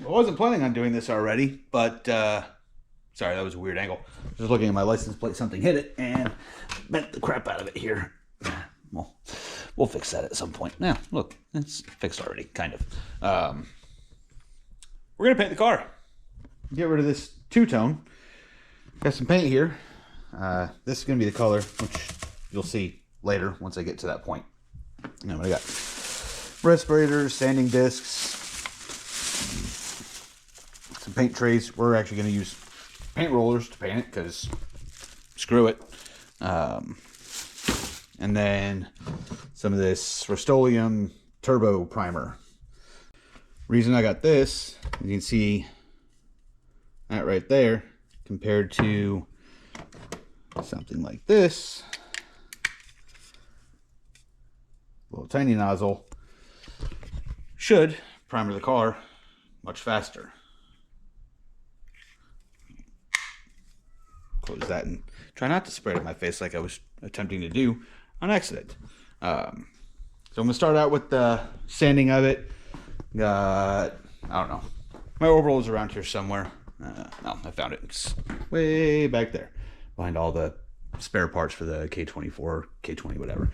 I wasn't planning on doing this already, but sorry, that was a weird angle. Just looking at my license plate, something hit it and bent the crap out of it here. Well, we'll fix that at some point. Now, look, it's fixed already, kind of. We're gonna paint the car. Get rid of this two-tone. Got some paint here. This is gonna be the color, which you'll see later once I get to that point. And I got respirators, sanding discs, some paint trays. We're actually going to use paint rollers to paint it because screw it. And then some of this Rust-Oleum Turbo Primer. Reason I got this, you can see that right there compared to something like this. Little tiny nozzle should primer the car much faster. Close that and try not to spray it in my face like I was attempting to do on accident. So I'm gonna start out with the sanding of it. I don't know. My overall is around here somewhere. No, I found it. It's way back there behind all the spare parts for the K24, K20, whatever.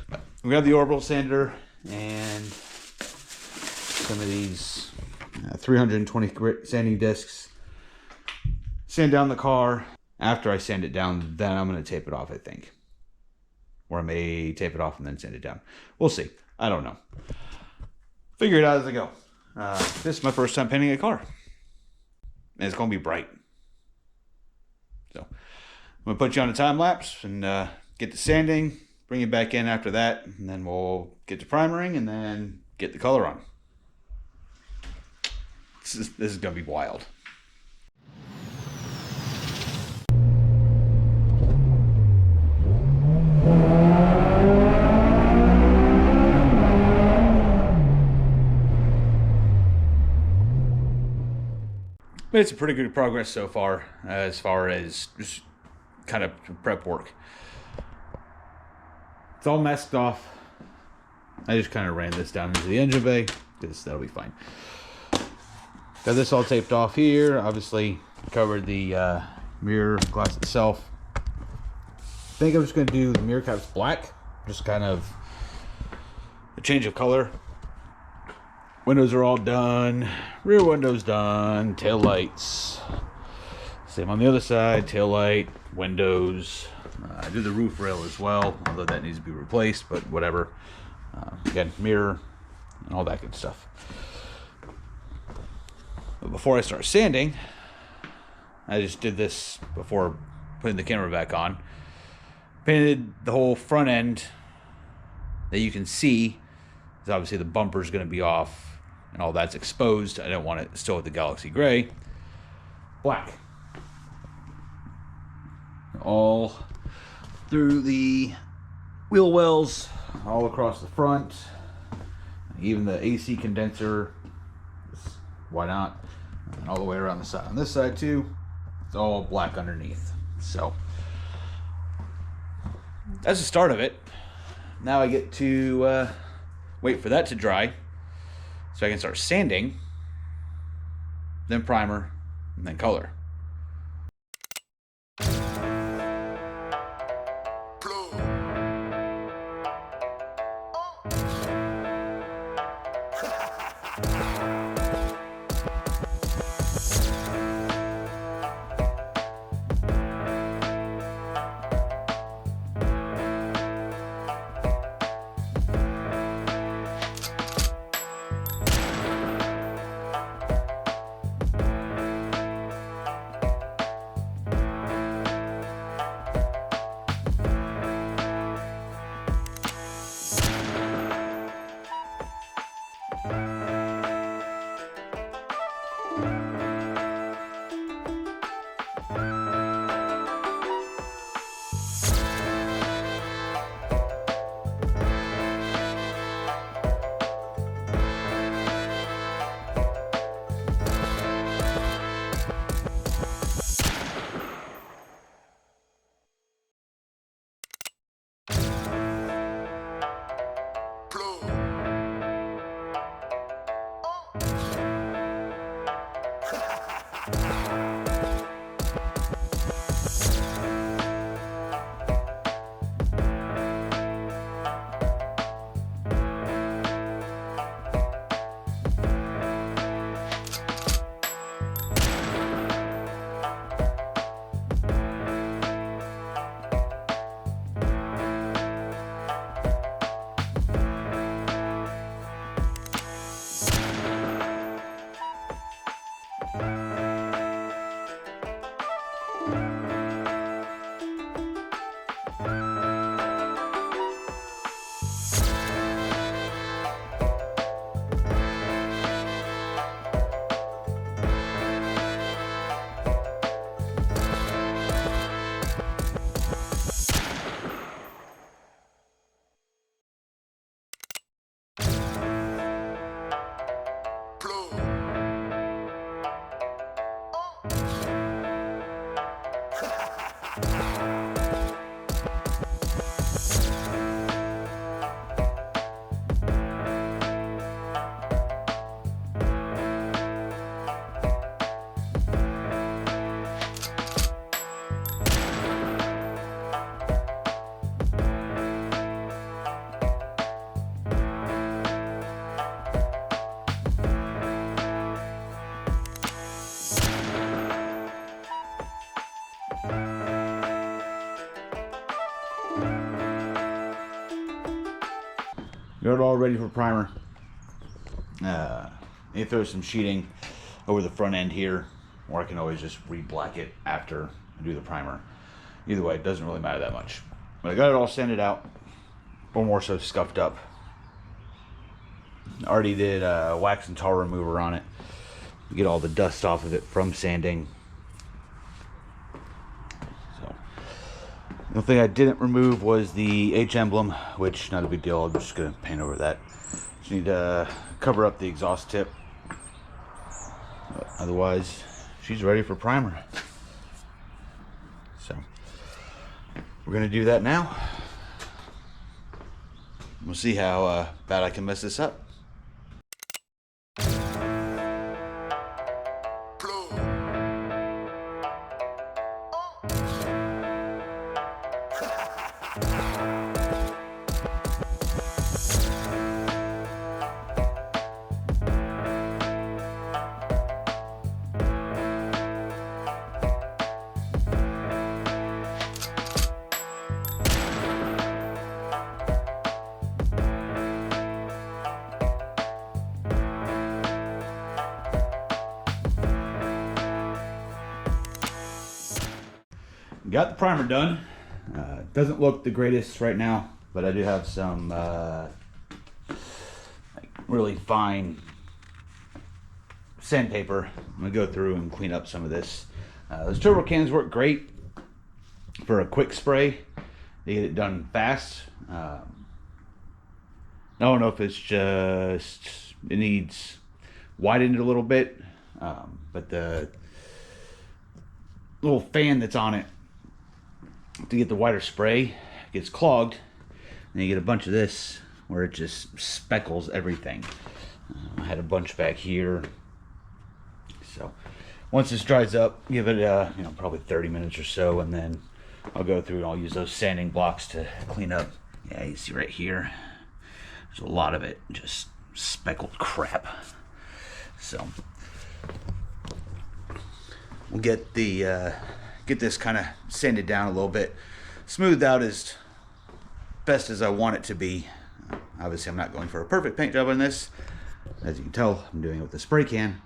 But we have the orbital sander and some of these 320 grit sanding discs. Sand down the car. After I sand it down, then I'm going to tape it off, I think. Or I may tape it off and then sand it down. We'll see. I don't know. Figure it out as I go. This is my first time painting a car. And it's going to be bright. So I'm going to put you on a time lapse and get the sanding, bring it back in after that, and then we'll get to primering and then get the color on. This is going to be wild. But it's a pretty good progress so far as just kind of prep work. It's all masked off. I just kind of ran this down into the engine bay because that'll be fine. Got this all taped off here. Obviously covered the mirror glass itself. I think I'm just going to do the mirror caps black. Just kind of a change of color. Windows are all done. Rear windows done. Tail lights. Same on the other side. Tail light, windows. I do the roof rail as well, although that needs to be replaced, but whatever. Again, mirror and all that good stuff. But before I start sanding, I just did this before putting the camera back on. Painted the whole front end that you can see. Because obviously the bumper is going to be off and all that's exposed. I don't want it still with the Galaxy Gray. Black. All through the wheel wells, all across the front, even the AC condenser. Why not? And all the way around the side. On this side too, it's all black underneath. So that's the start of it. Now I get to wait for that to dry so I can start sanding, then primer, and then color. got it all ready for primer. You throw some sheeting over the front end here, or I can always just re-black it after I do the primer. Either way, it doesn't really matter that much. But I got it all sanded out, or more so scuffed up. I already did wax and tar remover on it. Get all the dust off of it from sanding. So the only thing I didn't remove was the H emblem, which not a big deal. I'm just gonna paint over that. Just need to cover up the exhaust tip. But otherwise, she's ready for primer. So we're gonna do that now. We'll see how bad I can mess this up. Got the primer done. Doesn't look the greatest right now, but I do have some like really fine sandpaper. I'm gonna go through and clean up some of this. Those turbo cans work great for a quick spray. They get it done fast. I don't know if it's just it needs widened a little bit, but the little fan that's on it to get the wider spray gets clogged, and you get a bunch of this where it just speckles everything. I had a bunch back here. So once this dries up, give it probably 30 minutes or so, and then I'll go through and I'll use those sanding blocks to clean up. Yeah, you see right here, there's a lot of it, just speckled crap. So we'll get the get this kind of sanded down a little bit, smoothed out as best as I want it to be. Obviously, I'm not going for a perfect paint job on this. As you can tell, I'm doing it with the spray can.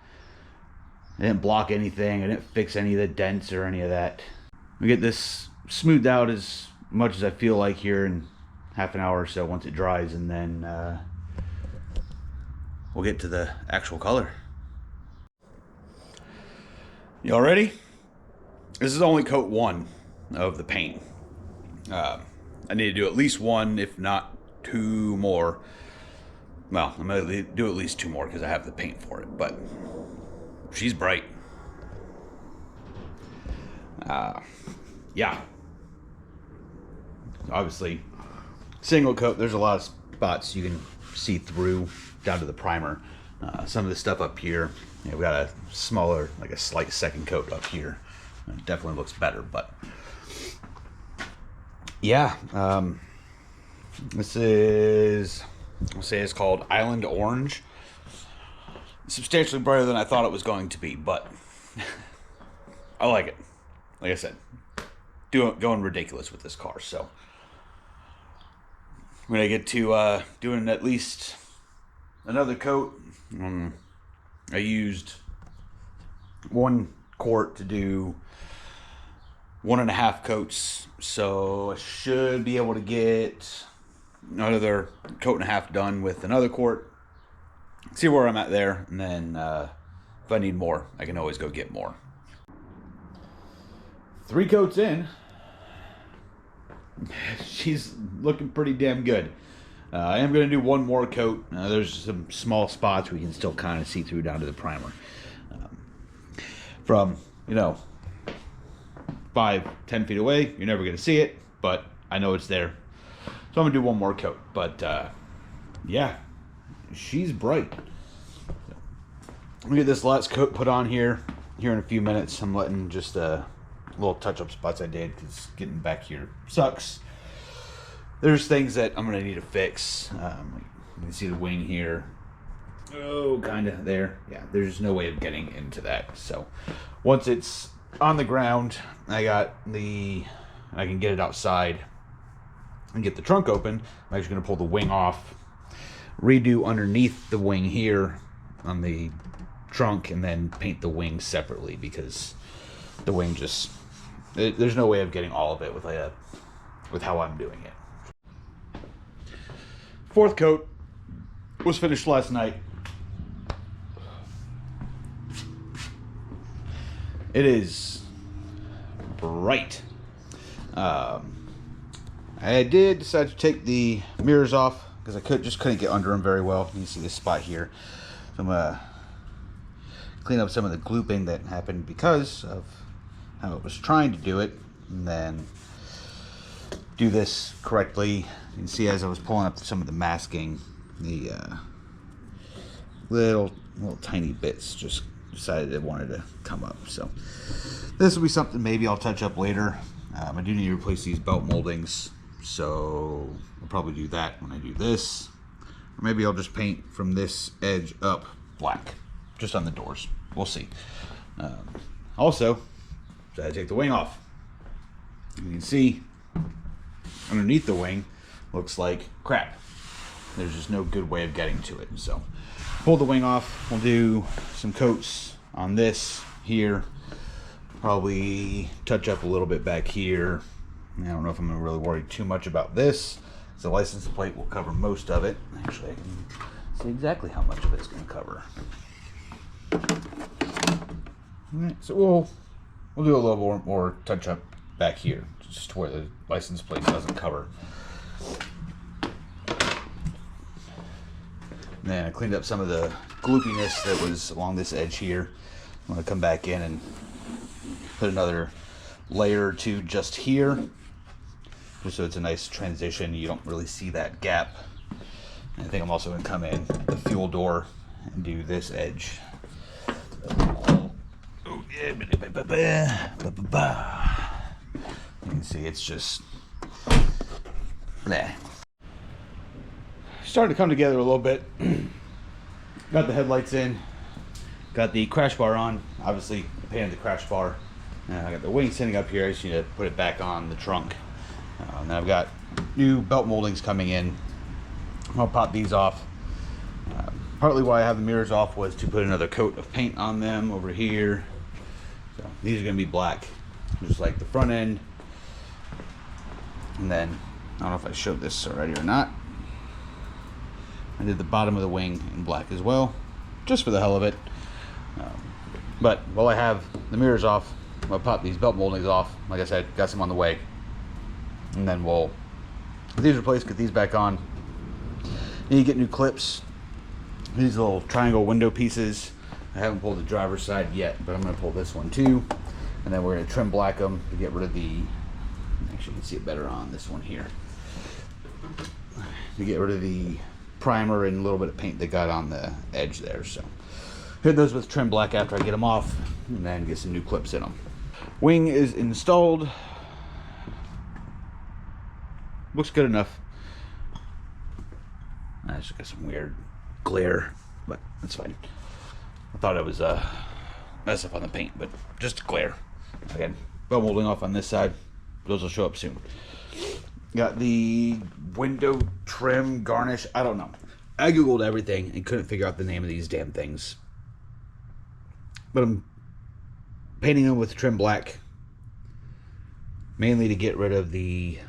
I didn't block anything. I didn't fix any of the dents or any of that. We get this smoothed out as much as I feel like here in half an hour or so once it dries, and then we'll get to the actual color. Y'all ready? This is only coat one of the paint. I need to do at least one, if not two more. Well, I'm gonna do at least two more because I have the paint for it, but she's bright. Yeah. Obviously, single coat, there's a lot of spots you can see through down to the primer. Some of the stuff up here, we've got a smaller, like a slight second coat up here. It definitely looks better, but yeah, this is, I'll say it's called Island Orange. Substantially brighter than I thought it was going to be, but I like it. Like I said, going ridiculous with this car. So when I get to doing at least another coat, I used 1 quart to do 1.5 coats, so I should be able to get another coat and a half done with another quart. See where I'm at there, and then if I need more, I can always go get more. 3 coats in, she's looking pretty damn good. I am going to do 1 more coat. There's some small spots we can still kind of see through down to the primer. From 5-10 feet away, you're never going to see it, but I know it's there. So I'm going to do 1 more coat. But yeah, she's bright. Let me get this last coat put on here in a few minutes. I'm letting just little touch-up spots I did because getting back here sucks. There's things that I'm going to need to fix. You can see the wing here. Oh, kind of there. Yeah, there's no way of getting into that. So once it's on the ground, I can get it outside and get the trunk open. I'm actually going to pull the wing off redo underneath the wing here on the trunk and then paint the wing separately, because the wing just, there's no way of getting all of it with how I'm doing it. Fourth coat was finished last night. It is bright. I did decide to take the mirrors off because I couldn't get under them very well. You can see this spot here. So I'm gonna clean up some of the glooping that happened because of how it was trying to do it, and then do this correctly. You can see as I was pulling up some of the masking, the little tiny bits just decided it wanted to come up. So this will be something maybe I'll touch up later. I do need to replace these belt moldings, so I'll probably do that when I do this. Or maybe I'll just paint from this edge up black, just on the doors. We'll see. Also, so I take the wing off. You can see underneath the wing looks like crap. There's just no good way of getting to it. So pull the wing off. We'll do some coats on this here. Probably touch up a little bit back here. I don't know if I'm gonna really worry too much about this. The license plate will cover most of it. Actually, I can see exactly how much of it's gonna cover. Alright, so we'll do a little more touch up back here, just where the license plate doesn't cover. Then I cleaned up some of the gloopiness that was along this edge here. I'm gonna come back in and put another layer or two just here, just so it's a nice transition. You don't really see that gap. And I think I'm also gonna come in the fuel door and do this edge. Oh yeah, you can see it's just starting to come together a little bit. Got the headlights in, got the crash bar on. Obviously painted the crash bar. I got the wing sitting up here. I just need to put it back on the trunk. And then I've got new belt moldings coming in. I'll pop these off. Partly why I have the mirrors off was to put another coat of paint on them over here. So these are going to be black, just like the front end. And then, I don't know if I showed this already or not, I did the bottom of the wing in black as well, just for the hell of it. But while I have the mirrors off, I'll pop these belt moldings off. Like I said, got some on the way. And then we'll get these replaced, get these back on. Need to get new clips. These little triangle window pieces. I haven't pulled the driver's side yet, but I'm going to pull this one too. And then we're going to trim black them to get rid of the, actually you can see it better on this one here, to get rid of the primer and a little bit of paint they got on the edge there. So hit those with trim black after I get them off, and then get some new clips in them. Wing is installed. Looks good enough. I just got some weird glare, but that's fine. I thought it was a mess up on the paint, but just glare. Again, belt molding off on this side. Those will show up soon. Got the window trim garnish. I don't know. I googled everything and couldn't figure out the name of these damn things. But I'm painting them with trim black, mainly to get rid of the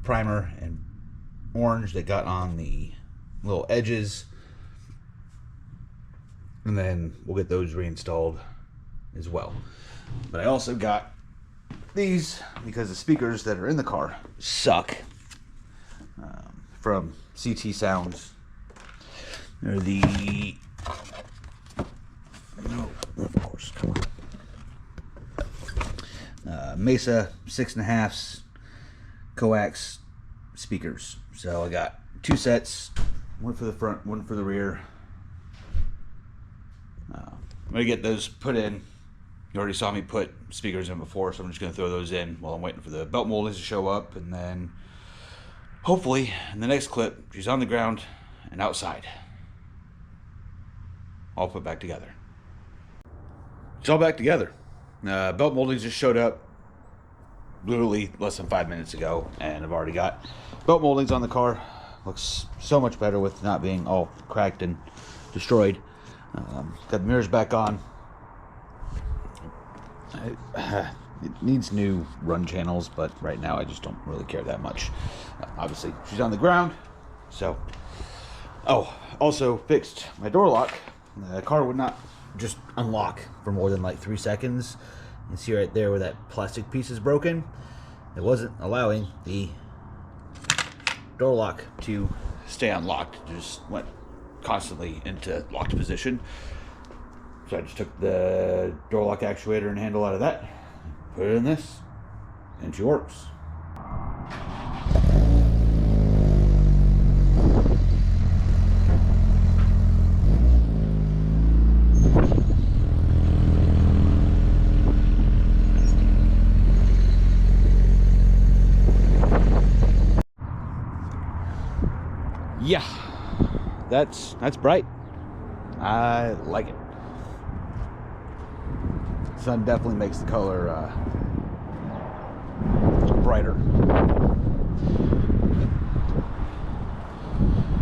primer and orange that got on the little edges. And then we'll get those reinstalled as well. But I also got these because the speakers that are in the car suck, from CT Sounds. They're the, no, of course, come on. Mesa 6.5 coax speakers. So I got two sets, one for the front, one for the rear. I'm gonna get those put in. You already saw me put speakers in before, so I'm just gonna throw those in while I'm waiting for the belt moldings to show up, and then hopefully in the next clip she's on the ground and outside, all put back together. It's all back together. Belt moldings just showed up literally less than 5 minutes ago, and I've already got belt moldings on the car. Looks so much better with not being all cracked and destroyed. Got the mirrors back on. It needs new run channels, but right now I just don't really care that much. Obviously, she's on the ground, so... Oh, also fixed my door lock. The car would not just unlock for more than like 3 seconds. You see right there where that plastic piece is broken. It wasn't allowing the door lock to stay unlocked. It just went constantly into locked position. So I just took the door lock actuator and handle out of that, put it in this, and she works. Yeah, that's bright. I like it. Sun definitely makes the color brighter.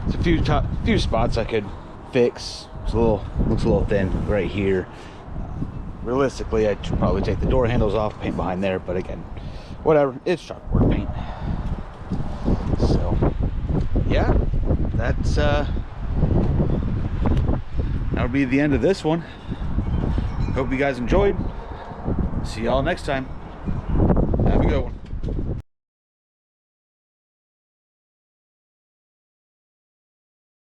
There's a few spots I could fix. Looks a little thin right here. Realistically, I should probably take the door handles off, paint behind there. But again, whatever. It's chalkboard paint. So yeah, that's that'll be the end of this one. Hope you guys enjoyed. See y'all next time. Have a good one.